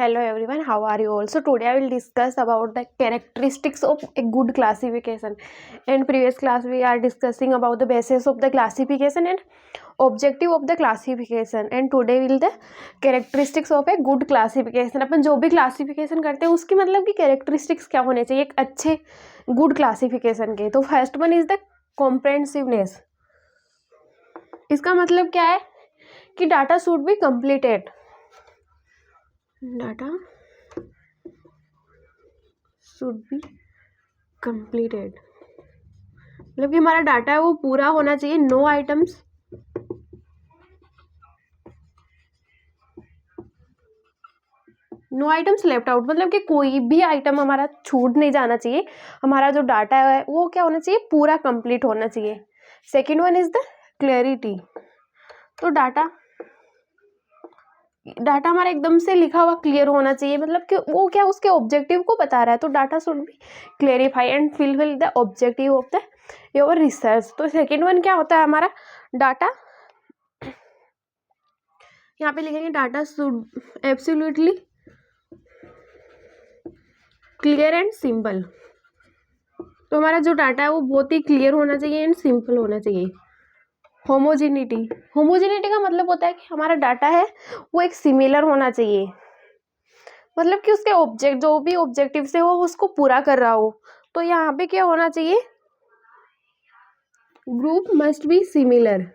Hello everyone, how are you all? So today I will discuss about the characteristics of a good classification. In previous class we are discussing about the basis of the classification and objective of the classification, and today will the characteristics of a good classification. अपन जो भी classification करते हैं उसकी मतलब कि characteristics क्या होने चाहिए एक अच्छे गुड क्लासिफिकेशन के। तो फर्स्ट वन इज द कॉम्प्रेहेंसिवनेस। इसका मतलब क्या है कि data should be completed, data should be completed मतलब कि हमारा डाटा है वो पूरा होना चाहिए। नो आइटम्स लेफ्ट आउट, मतलब कि कोई भी आइटम हमारा छूट नहीं जाना चाहिए। हमारा जो डाटा है वो क्या होना चाहिए, पूरा कंप्लीट होना चाहिए। Second one is the clarity. तो डाटा हमारा एकदम से लिखा हुआ क्लियर होना चाहिए, मतलब कि वो क्या उसके ऑब्जेक्टिव को बता रहा है। तो data should be clarify and fill the objective of the your research. तो सेकेंड वन क्या होता है हमारा डाटा, यहाँ पे लिखेंगे data should absolutely clear and simple. तो हमारा जो डाटा है वो बहुत ही क्लियर होना चाहिए एंड सिंपल होना चाहिए। होमोजेनिटी का मतलब होता है कि हमारा डाटा है वो एक सिमिलर होना चाहिए, मतलब कि उसके ऑब्जेक्ट जो भी ऑब्जेक्टिव से वो उसको पूरा कर रहा हो। तो यहाँ पे क्या होना चाहिए, ग्रुप मस्ट बी सिमिलर।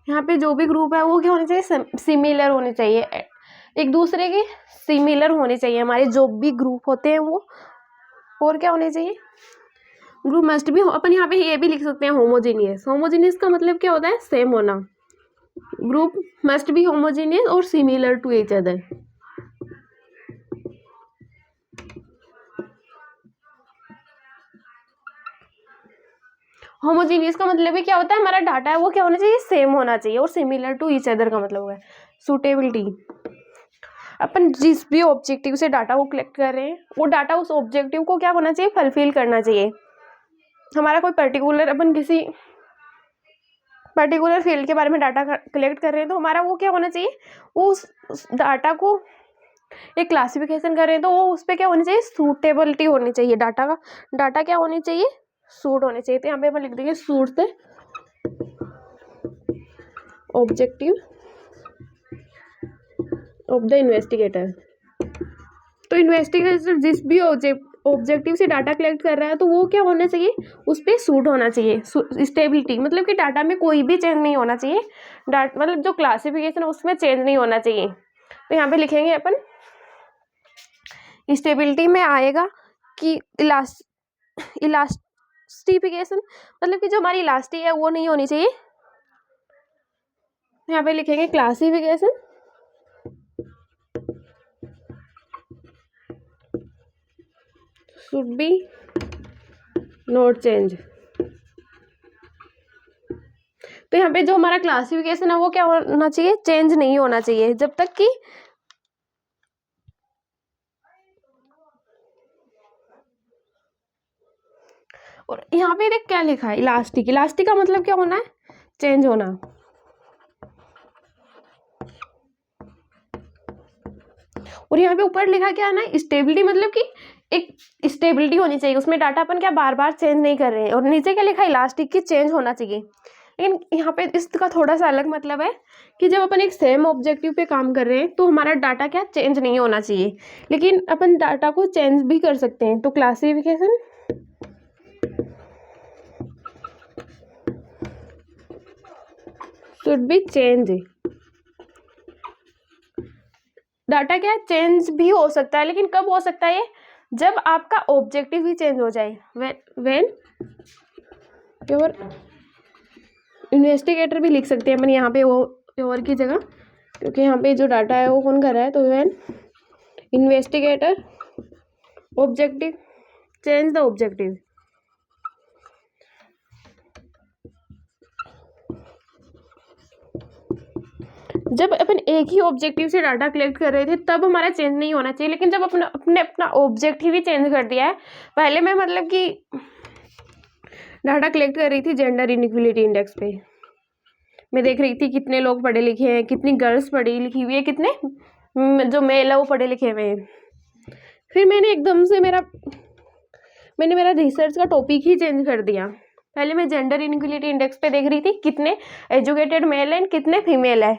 यहाँ पे जो भी ग्रुप है वो क्या होने चाहिए, सिमिलर होने चाहिए, एक दूसरे के सिमिलर होने चाहिए हमारे जो भी ग्रुप होते हैं वो। और क्या होने चाहिए, ग्रुप मस्ट भी, अपन यहाँ पे ये भी लिख सकते हैं होमोजीनियस का मतलब क्या होता है, सेम होना। ग्रुप मस्ट बी होमोजीनियस और similar to each other. Homogeneous का मतलब भी क्या होता है, हमारा डाटा है वो क्या होना चाहिए, सेम होना चाहिए। और सिमिलर टू ईच अदर का मतलब है सूटेबिलिटी। अपन जिस भी ऑब्जेक्टिव से डाटा को कलेक्ट कर रहे हैं वो डाटा उस ऑब्जेक्टिव को क्या होना चाहिए, फुलफिल करना चाहिए। हमारा कोई पर्टिकुलर, अपन किसी पर्टिकुलर फील्ड के बारे में डाटा कलेक्ट कर रहे हैं तो हमारा वो क्या होना चाहिए, वो उस डाटा को एक क्लासिफिकेशन कर रहे हैं तो वो उस पर क्या होनी चाहिए, सूटेबिलिटी होनी चाहिए। डाटा क्या होनी चाहिए, सूट होने चाहिए। तो यहाँ पे अपन लिख देंगे suit the objective of the investigator. तो इन्वेस्टिगेटर जिस भी ऑब्जेक्टिव से डाटा कलेक्ट कर रहा है तो वो क्या होना चाहिए, उस पर सूट होना चाहिए। स्टेबिलिटी मतलब कि डाटा में कोई भी चेंज नहीं होना चाहिए, मतलब जो क्लासिफिकेशन है उसमें चेंज नहीं होना चाहिए। तो यहाँ पे लिखेंगे अपन स्टेबिलिटी में आएगा कि इलास्टिफिकेशन, मतलब कि जो हमारी इलास्टी है वो नहीं होनी चाहिए। यहाँ पे लिखेंगे classification should be not change। तो यहाँ पे जो हमारा क्लासिफिकेशन है वो क्या होना चाहिए, चेंज नहीं होना चाहिए जब तक कि और यहाँ पे देख क्या लिखा है, इलास्टिक का मतलब क्या होना है, चेंज होना। और यहाँ पे ऊपर लिखा क्या है ना, स्टेबिलिटी, मतलब कि एक स्टेबिलिटी होनी चाहिए उसमें, डाटा अपन क्या बार बार चेंज नहीं कर रहे हैं। और नीचे क्या लिखा है, इलास्टिक की चेंज होना चाहिए। लेकिन यहाँ पे इसका थोड़ा सा अलग मतलब है कि जब अपन एक सेम ऑब्जेक्टिव पे काम कर रहे हैं तो हमारा डाटा क्या चेंज नहीं होना चाहिए, लेकिन अपन डाटा को चेंज भी कर सकते हैं। तो classification should be change. Data क्या चेंज भी हो सकता है, लेकिन कब हो सकता है ये, जब आपका ऑब्जेक्टिव ही चेंज हो जाए। व्हेन योर इन्वेस्टिगेटर भी लिख सकते हैं अपन यहाँ पे वो योर की जगह, क्योंकि यहाँ पे जो डाटा है वो कौन कर रहा है। तो when investigator objective change the objective. जब अपन एक ही ऑब्जेक्टिव से डाटा कलेक्ट कर रहे थे तब हमारा चेंज नहीं होना चाहिए, लेकिन जब अपना ऑब्जेक्टिव ही चेंज कर दिया है। पहले मैं मतलब कि डाटा कलेक्ट कर रही थी जेंडर इनइक्वलिटी इंडेक्स पे, मैं देख रही थी कितने लोग पढ़े लिखे हैं, कितनी गर्ल्स पढ़ी लिखी हुई है, कितने जो मेल है वो पढ़े लिखे हुए हैं। फिर मैंने एकदम से मेरा रिसर्च का टॉपिक ही चेंज कर दिया। पहले मैं जेंडर इनइक्वालिटी इंडेक्स पे देख रही थी कितने एजुकेटेड मेल हैं कितने फीमेल है,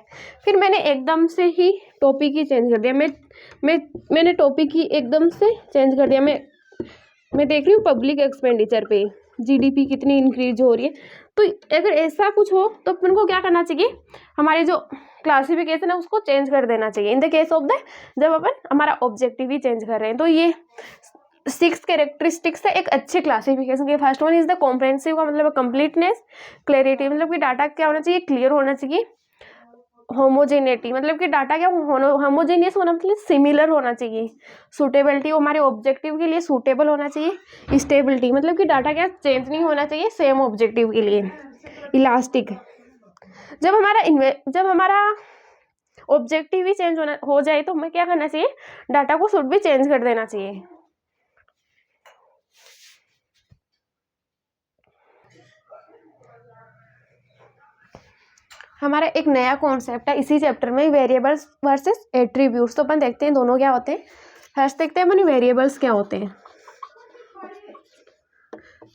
फिर मैंने एकदम से ही टॉपिक ही चेंज कर दिया। मैंने टॉपिक ही एकदम से चेंज कर दिया। मैं देख रही हूँ पब्लिक एक्सपेंडिचर पे जीडीपी कितनी इंक्रीज हो रही है। तो अगर ऐसा कुछ हो तो अपन को क्या करना चाहिए, हमारे जो क्लासिफिकेशन है उसको चेंज कर देना चाहिए। In the case of the जब अपन हमारा ऑब्जेक्टिव ही चेंज कर रहे हैं। तो ये 6 कैरेक्टरिस्टिक्स है एक अच्छे क्लासिफिकेशन के। First one is the comprehensive का मतलब कंप्लीटनेस, क्लैरिटी मतलब कि डाटा क्या होना चाहिए, क्लियर होना चाहिए, होमोजेनिटी मतलब कि डाटा क्या होमोजेनियस होना मतलब सिमिलर होना चाहिए, सूटेबिलिटी वो हमारे ऑब्जेक्टिव के लिए सूटेबल होना चाहिए, स्टेबिलिटी मतलब कि डाटा क्या चेंज नहीं होना चाहिए सेम ऑब्जेक्टिव के लिए, इलास्टिक जब हमारा ऑब्जेक्टिव ही चेंज हो जाए तो हमें क्या करना चाहिए, डाटा को शुड भी चेंज कर देना चाहिए। हमारा एक नया कॉन्सेप्ट है इसी चैप्टर में, वेरिएबल्स वर्सेस एट्रीब्यूट्स। तो अपन देखते हैं दोनों क्या होते हैं। फर्स्ट देखते हैं अपन वेरिएबल्स क्या होते हैं।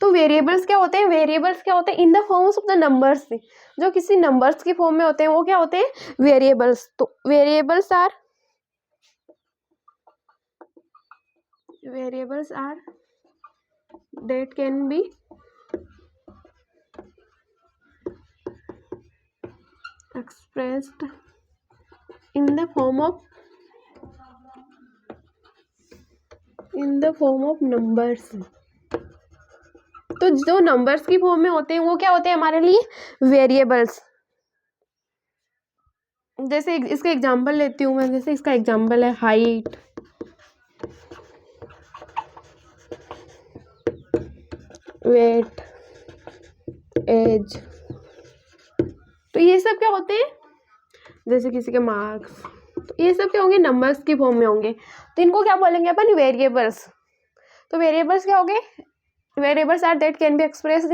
तो वेरिएबल्स क्या होते हैं इन the forms of the numbers, जो किसी नंबर्स की फॉर्म में होते हैं वो क्या होते हैं वेरिएबल्स। तो variables are that can be expressed in the form of numbers। तो जो नंबर्स की फॉर्म में होते हैं वो क्या होते हैं हमारे लिए वेरिएबल्स। जैसे इसका एग्जांपल लेती हूँ मैं, जैसे इसका एग्जांपल है हाइट, वेट, एज। तो ये सब क्या होते हैं, जैसे किसी के मार्क्स, तो ये सब क्या होंगे नंबर्स की फॉर्म में होंगे। तो इनको क्या बोलेंगे अपन वेरिएबल्स। तो वेरिएबल्स क्या होंगे, variables are that can be expressed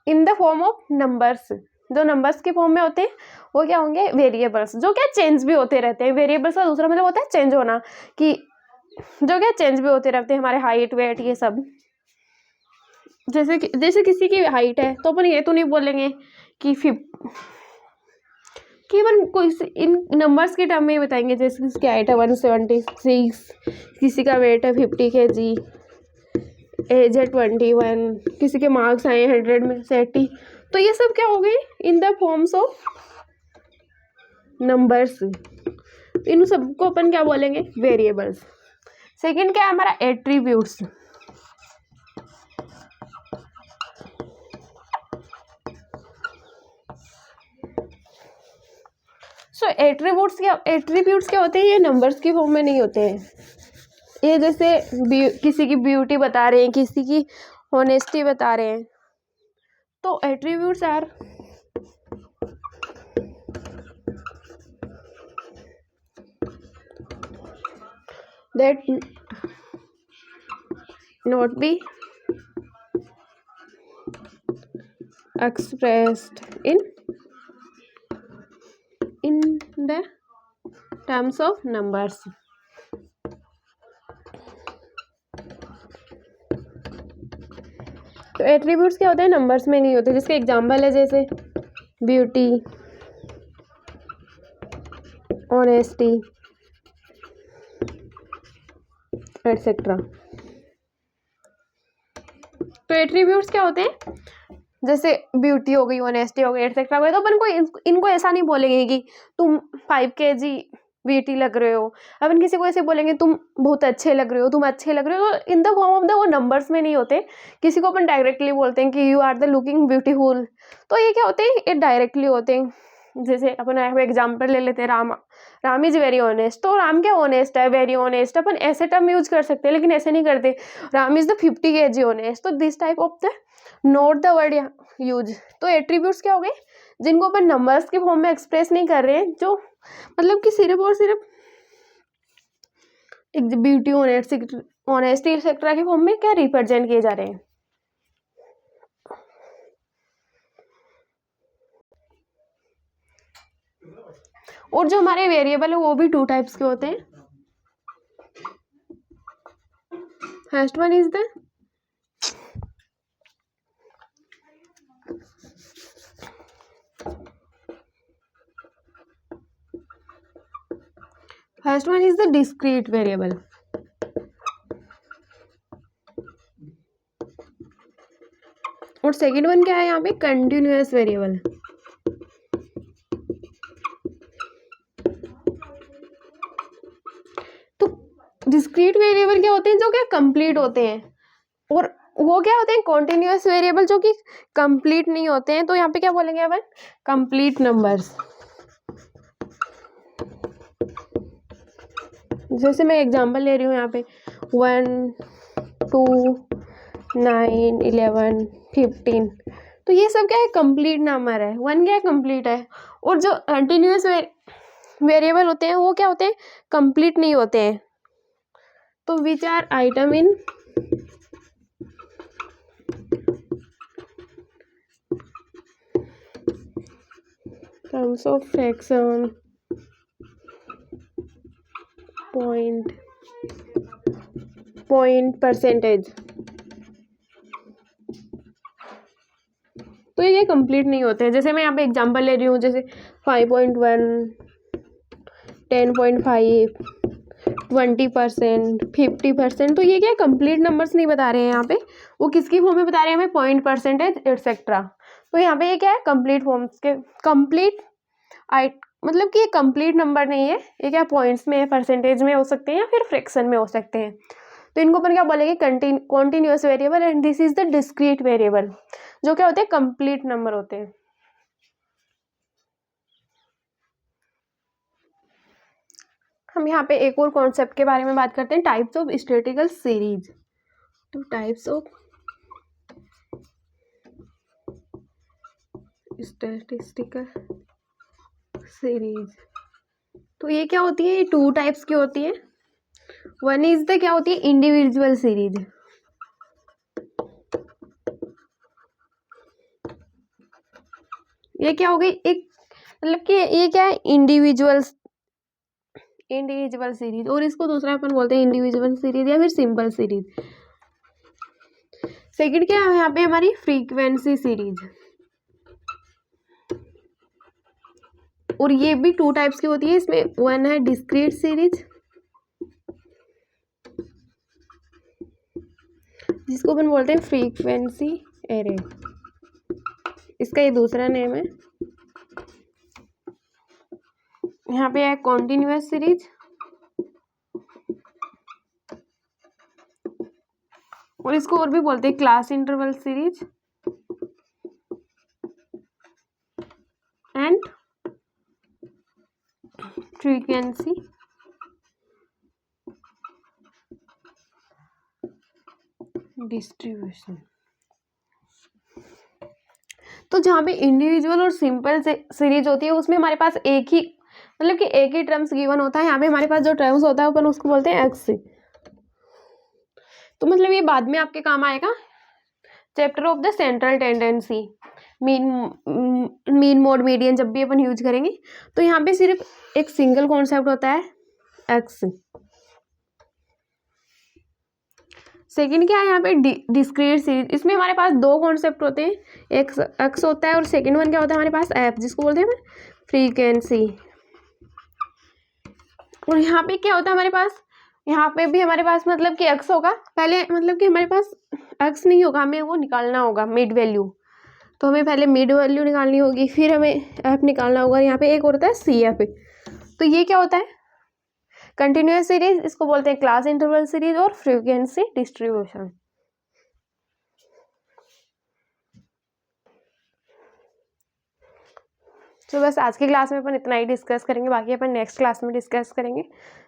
in the form of numbers. जो नंबर्स की फॉर्म में होते हैं वो क्या होंगे वेरिएबल्स, जो क्या चेंज भी होते रहते हैं। वेरिएबल्स का दूसरा मतलब होता है चेंज होना, कि जो क्या चेंज भी होते रहते हैं हमारे हाइट वेट ये सब। जैसे किसी की हाइट है तो अपन ये तो नहीं बोलेंगे कि अपन कोई इन नंबर्स के टर्म में ही बताएंगे। जैसे किसकी हाइट है 176, किसी का वेट है 50 kg, एज है 21, किसी के मार्क्स आए 100 में से 80। तो ये सब क्या हो गए in the forms of numbers. इन सबको अपन क्या बोलेंगे वेरिएबल्स। सेकंड क्या है हमारा एट्रीब्यूट्स। सो एट्रीब्यूट्स क्या होते हैं, ये नंबर्स की फॉर्म में नहीं होते हैं। ये जैसे किसी की ब्यूटी बता रहे हैं, किसी की ऑनेस्टी बता रहे हैं। तो attributes are that not be expressed in the terms of numbers। तो एट्रीब्यूट्स क्या होते हैं नंबर्स में नहीं होते। जिसके एग्जांपल है जैसे ब्यूटी, ऑनेस्टी एटसेट्रा। तो एट्रीब्यूट्स क्या होते हैं, जैसे ब्यूटी हो गई, ऑनेस्टी हो गई, एटसेट्रा हो गई। तो अपन को इनको ऐसा नहीं बोलेंगे कि तुम 5 kg ब्यूटी लग रहे हो। अपन किसी को ऐसे बोलेंगे तुम बहुत अच्छे लग रहे हो, तुम अच्छे लग रहे हो। तो इन द फॉर्म ऑफ द वो नंबर्स में नहीं होते। किसी को अपन डायरेक्टली बोलते हैं कि you are the looking beautiful. तो ये क्या होते हैं, ये डायरेक्टली होते हैं। जैसे अपन एग्जाम्पल ले लेते हैं राम इज वेरी ऑनेस्ट। तो राम क्या ऑनेस्ट है, वेरी ऑनेस्ट। अपन ऐसे टर्म यूज कर सकते हैं लेकिन ऐसे नहीं करते, Ram is the 50 kg honest. तो this type of the note the word use. तो एट्रीब्यूट्स क्या हो गए जिनको अपन नंबर्स के फॉर्म में एक्सप्रेस नहीं कर रहे हैं, जो मतलब कि सिर्फ और सिर्फ ब्यूटी, ऑनेस्टी एक्सेट्रा के फॉर्म में क्या रिप्रेजेंट किए जा रहे हैं। और जो हमारे वेरिएबल है वो भी 2 टाइप्स के होते हैं. First one is the discrete variable. और सेकेंड वन क्या है यहाँ पे, कंटिन्यूअस वेरिएबल. तो डिस्क्रीट वेरिएबल क्या होते हैं, जो क्या कंप्लीट होते हैं, और वो क्या होते हैं, कॉन्टिन्यूअस वेरिएबल जो कि कंप्लीट नहीं होते हैं. तो यहाँ पे क्या बोलेंगे अपन, कंप्लीट नंबर्स. जैसे मैं एग्जांपल ले रही हूँ यहाँ पे 1 2 9 11 15. तो ये सब क्या है, कंप्लीट नंबर है. 1 क्या है, कंप्लीट है. और जो कंटिन्यूअस वेरिएबल होते हैं वो क्या होते हैं, कंप्लीट नहीं होते हैं. तो which are item in terms of fraction, point percentage. तो ये कंप्लीट नहीं होते हैं. जैसे मैं यहाँ पे एग्जांपल ले रही हूँ, जैसे 5.1 10.5 20% 50%. तो ये क्या कंप्लीट नंबर्स नहीं बता रहे हैं यहाँ पे, वो किसकी फॉर्म में बता रहे हैं हमें, पॉइंट परसेंटेज एटसेट्रा. तो यहाँ पे ये क्या है, कंप्लीट फॉर्म्स के कंप्लीट मतलब कि ये कंप्लीट नंबर नहीं है. ये क्या पॉइंट्स में, परसेंटेज में हो सकते हैं या फिर फ्रैक्शन में हो सकते हैं. तो इनको अपन क्या बोलेंगे, continuous variable. And this is the discrete variable, जो क्या होते हैं, कंप्लीट नंबर होते हैं. हम यहाँ पे एक और कॉन्सेप्ट के बारे में बात करते हैं, टाइप्स ऑफ स्टैटिस्टिकल सीरीज. तो टाइप्स ऑफ स्टैटिस्टिकल सीरीज, तो ये क्या होती है, ये 2 टाइप्स की होती है. वन इज द क्या होती है, इंडिविजुअल सीरीज. ये क्या हो गई, एक मतलब कि ये क्या है, इंडिविजुअल सीरीज. और इसको दूसरा अपन बोलते हैं इंडिविजुअल सीरीज या फिर सिंपल सीरीज. सेकंड क्या है यहाँ पे, हमारी फ्रीक्वेंसी सीरीज. और ये भी 2 टाइप्स की होती है. इसमें वन है डिस्क्रीट सीरीज, जिसको अपन बोलते हैं फ्रीक्वेंसी एरे. इसका ये दूसरा नेम है. यहाँ पे है कॉन्टिन्यूअस सीरीज, और इसको और भी बोलते हैं class interval series and frequency distribution. तो जहाँ पे इंडिविजुअल और सिंपल सीरीज होती है, उसमें हमारे पास एक ही मतलब कि एक ही टर्म्स गिवन होता है. यहाँ पे हमारे पास जो टर्म्स होता है अपन उसको बोलते हैं एक्स. तो मतलब ये बाद में आपके काम आएगा, chapter of the central tendency, mean mode median जब भी अपन यूज करेंगे. तो यहाँ पे सिर्फ एक सिंगल कॉन्सेप्ट होता है, एक्स. सेकंड क्या है यहाँ पे, डिस्क्रीट सीरीज. इसमें हमारे पास 2 कॉन्सेप्ट होते हैं, एक एक्स होता है और सेकंड वन क्या होता है हमारे पास, एफ, जिसको बोलते हैं फ्रीक्वेंसी. और यहाँ पे क्या होता है हमारे पास, यहाँ पे भी हमारे पास मतलब कि एक्स होगा पहले, मतलब कि हमारे पास एक्स नहीं होगा, हमें वो निकालना होगा मिड वैल्यू. तो हमें पहले मिड वैल्यू निकालनी होगी, फिर हमें एफ निकालना होगा. यहाँ पे एक होता है सी एफ. तो ये क्या होता है, कंटिन्यूअस सीरीज, इसको बोलते हैं क्लास इंटरवल सीरीज, और फ्रीक्वेंसी डिस्ट्रीब्यूशन. तो बस आज की क्लास में अपन इतना ही डिस्कस करेंगे, बाकी अपन नेक्स्ट क्लास में डिस्कस करेंगे.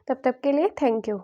तब तक के लिए थैंक यू.